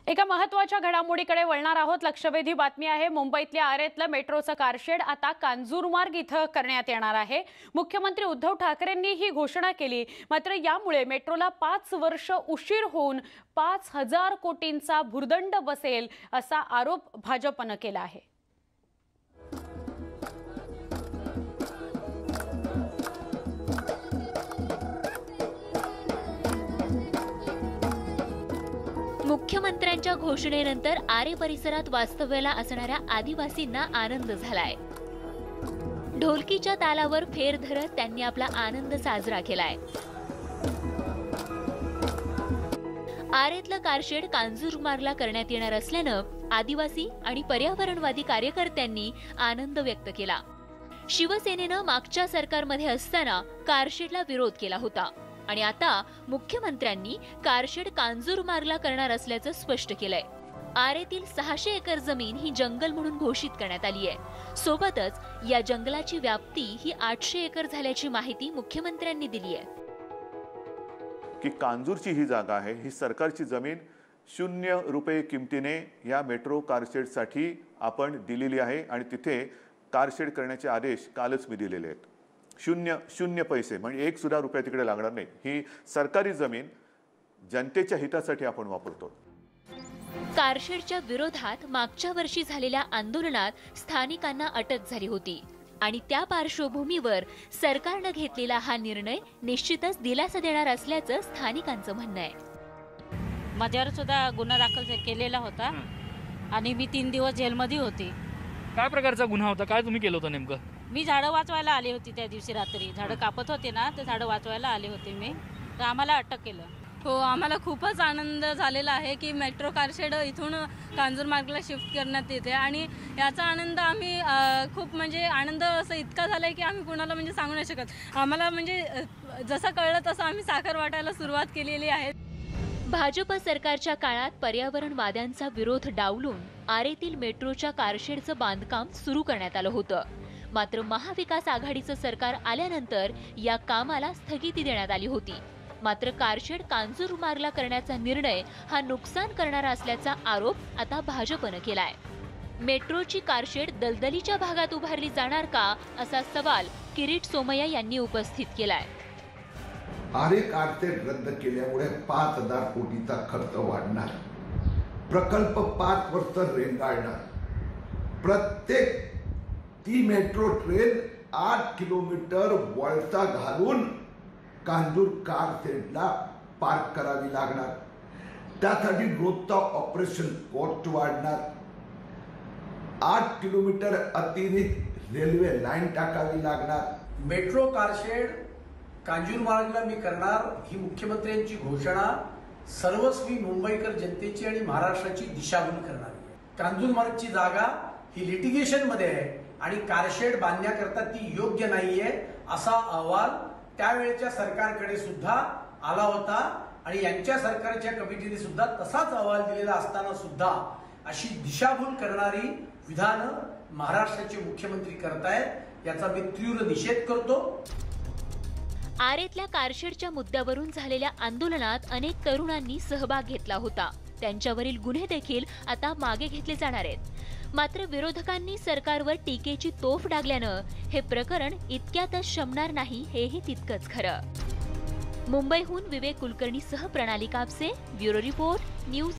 एका महत्त्वाच्या घडामोडीकडे वळणार आहोत। लक्षवेधी बातमी आहे। मुंबईतल्या आरेतलं मेट्रोचं कारशेड आता कांजूरमार्ग इथं करण्यात येणार आहे। मुख्यमंत्री उद्धव ठाकरेंनी ही घोषणा केली। मात्र यामुळे मेट्रोला 5 वर्ष उशीर होऊन 5000 कोटींचा भुर्दंड बसेल असा आरोप भाजपने केला आहे। मुख्यमंत्र्यांच्या घोषणेनंतर आरे परिसरात वास्तव्याला असणाऱ्या आदिवासींना आनंद झालाय। ढोलकीच्या तालावर फेर धरत त्यांनी आपला आनंद साजरा केलाय। आरेतलं कारशेड कांजूरमार्गला करण्यात येणार असल्यानं आदिवासी आणि पर्यावरणवादी कार्यकर्त्यांनी आनंद व्यक्त केला। शिवसेनेनं मागच्या सरकारमध्ये असताना कारशेडला विरोध केला होता आणि आता मुख्यमंत्र्यांनी कारशेड कांजूरमार्गला करणार असल्याचं स्पष्ट केलंय। आरेतील 600 एकर जमीन ही जंगल म्हणून घोषित करण्यात आली आहे। सोबतच या जंगलाची व्याप्ती ही 800 एकर झाल्याची माहिती मुख्यमंत्र्यांनी दिली आहे। की कांजूरची ही जागा आहे, ही सरकारची जमीन 0 रुपये किमतीने या मेट्रो कारशेडसाठी आपण दिलेली आहे आणि तिथे कारशेड करण्याचे आदेश कालच मी दिलेले आहेत। 0 पैसे म्हणजे 1 सुद्धा रुपया तिकडे लागणार नाही। ही सरकारी जमीन जनतेच्या हितासाठी आपण वापरतो। कारशेडच्या विरोधात मागच्या वर्षी झालेल्या आंदोलनात स्थानिकांना अटक झाली होती आणि त्या पार्श्वभूमीवर सरकारने घेतलेला हा निर्णय निश्चितच दिलासा देणार असल्याचं स्थानिकांचं म्हणणं आहे। माझ्यावर सुद्धा गुन्हा दाखल केलेला होता आणि मी 3 दिवस जेलमध्ये होते। काय प्रकारचा गुन्हा होता? काय तुम्ही केलं होतं नेमकं? मी झाडं वाचवायला आले होते त्या दिवशी रात्री। झाडं कापत होते ना, ते झाडं वाचवायला आले होते मी, तर आम्हाला अटक केलं। हो, आम्हाला खूपच आनंद झालेला आहे की मेट्रो कारशेड इथून कांजूरमार्गला शिफ्ट करण्यात येते आणि याचा आनंद आम्ही खूप म्हणजे आनंद असं इतका झालाय की आम्ही कुणाला म्हणजे सांगू नाही शकत। आम्हाला म्हणजे जसं कळलं तसं आम्ही साखर वाटायला सुरुवात केलेली आहे। भाजप सरकारच्या काळात पर्यावरणवाद्यांचा विरोध डावलून आरेतील मेट्रोच्या कारशेडचं बांधकाम सुरू करण्यात आलं होतं। मात्र महाविकास आघाडीचं सरकार आल्यानंतर या कामाला स्थगिती देण्यात आली होती। मात्र कारशेड कांजूरमार्गला करण्याचा निर्णय हा नुकसान करणारा असल्याचा आरोप आता भाजपने केलाय। मेट्रोची कारशेड दलदलीच्या भागात उभारली जाणार का असा सवाल किरीट सोमय्या यांनी उपस्थित केलाय। आरे कारशेड रद्द केल्यामुळे 5000 कोटीचा खर्च वाढणार, प्रकल्प 5 वर्ष रेंगाळणार। प्रत्येक ती मेट्रो ट्रेन 8 किलोमीटर वळसा घालून कांजूर कारशेडला पार्क करावी लागणार। त्यासाठी रोजचा ऑपरेशन कॉस्ट वाढणार। 8 किलोमीटर अतिरिक्त रेल्वे लाईन टाकावी लागणार। मेट्रो कारशेड कांजूरमार्गला मी करणार ही मुख्यमंत्र्यांची घोषणा सर्वस्वी मुंबईकर जनतेची आणि महाराष्ट्राची दिशाभूल करणार आहे। कांजूरमार्गची जागा ही लिटिगेशन मध्ये आहे आणि कारशेड बांधण्याकरता ती योग्य नाहीये असा अहवाल त्यावेळेच्या सरकारकडे सुद्धा आला होता आणि यांच्या सरकारच्या कमिटीने सुद्धा तसाच अहवाल दिलेला असताना सुद्धा अशी दिशाभूल करणारी विधानं महाराष्ट्राचे मुख्यमंत्री करतायत, याचा मी तीव्र निषेध करतो। आरेतल्या कारशेडच्या मुद्द्यावरून झालेल्या आंदोलनात अनेक तरुणांनी सहभाग घेतला होता। त्यांच्यावरील गुन्हे देखील आता मागे घेतले जाणार आहेत। मात्र विरोधकांनी सरकारवर टीकेची तोफ डागल्यानं हे प्रकरण इतक्यातच शमणार नाही, हेही तितकंच खरं। मुंबईहून विवेक कुलकर्णीसह प्रणाली कापसे, ब्युरो रिपोर्ट, न्यूज।